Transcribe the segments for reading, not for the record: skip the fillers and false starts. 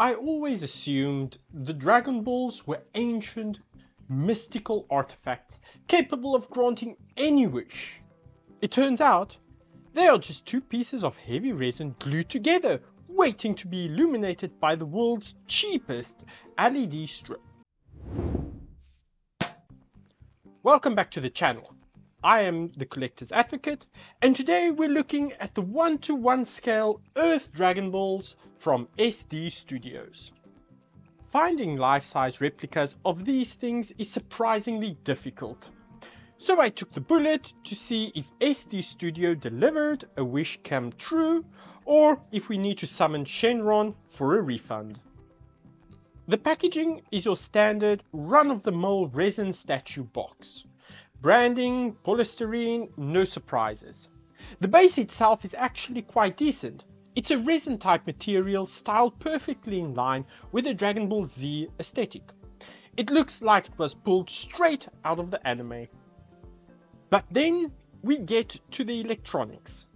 I always assumed the Dragon Balls were ancient, mystical artifacts capable of granting any wish. It turns out they are just two pieces of heavy resin glued together, waiting to be illuminated by the world's cheapest LED strip. Welcome back to the channel. I am the Collector's Advocate, and today we're looking at the 1:1 scale Earth Dragon Balls from SD Studios. Finding life-size replicas of these things is surprisingly difficult. So I took the bullet to see if SD Studio delivered a wish come true, or if we need to summon Shenron for a refund. The packaging is your standard run-of-the-mill resin statue box. Branding, polystyrene, no surprises. The base itself is actually quite decent. It's a resin type material styled perfectly in line with the Dragon Ball Z aesthetic. It looks like it was pulled straight out of the anime. But then we get to the electronics.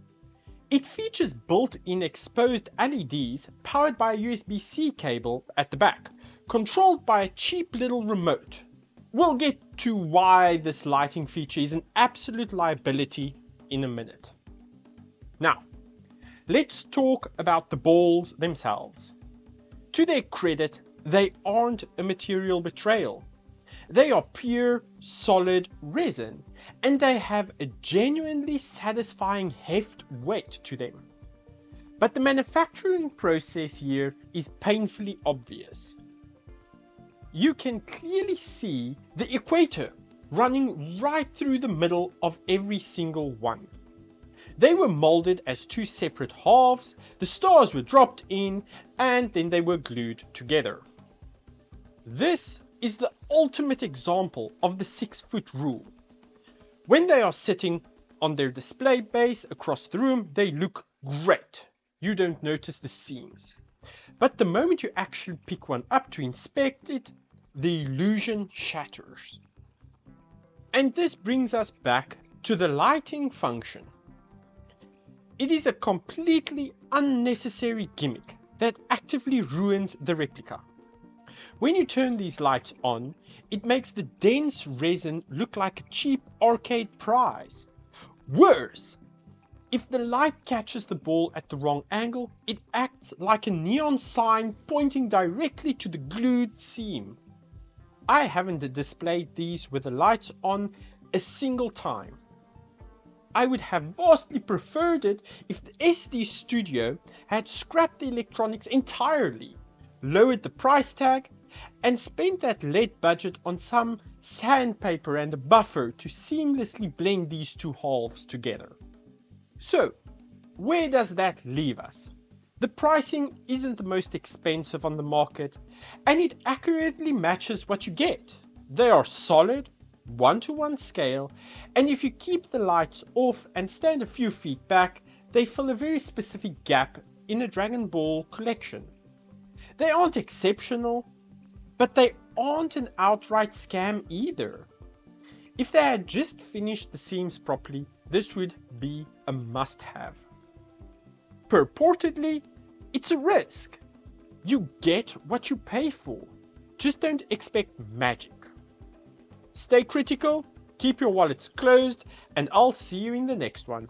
It features built-in exposed LEDs powered by a USB-C cable at the back, controlled by a cheap little remote. We'll get to why this lighting feature is an absolute liability in a minute. Now, let's talk about the balls themselves. To their credit, they aren't a material betrayal. They are pure, solid resin, and they have a genuinely satisfying heft weight to them. But the manufacturing process here is painfully obvious. You can clearly see the equator running right through the middle of every single one. They were molded as two separate halves, the stars were dropped in, and then they were glued together. This is the ultimate example of the 6-foot rule. When they are sitting on their display base across the room, they look great. You don't notice the seams. But the moment you actually pick one up to inspect it, the illusion shatters. And this brings us back to the lighting function. It is a completely unnecessary gimmick that actively ruins the replica. When you turn these lights on, it makes the dense resin look like a cheap arcade prize. Worse, if the light catches the ball at the wrong angle, it acts like a neon sign pointing directly to the glued seam. I haven't displayed these with the lights on a single time. I would have vastly preferred it if the SD Studio had scrapped the electronics entirely, lowered the price tag, and spent that lead budget on some sandpaper and a buffer to seamlessly blend these two halves together. So, where does that leave us? The pricing isn't the most expensive on the market, and it accurately matches what you get. They are solid, 1:1 scale, and if you keep the lights off and stand a few feet back, they fill a very specific gap in a Dragon Ball collection. They aren't exceptional, but they aren't an outright scam either. If they had just finished the seams properly, this would be a must-have. Purportedly, it's a risk. You get what you pay for. Just don't expect magic. Stay critical, keep your wallets closed, and I'll see you in the next one.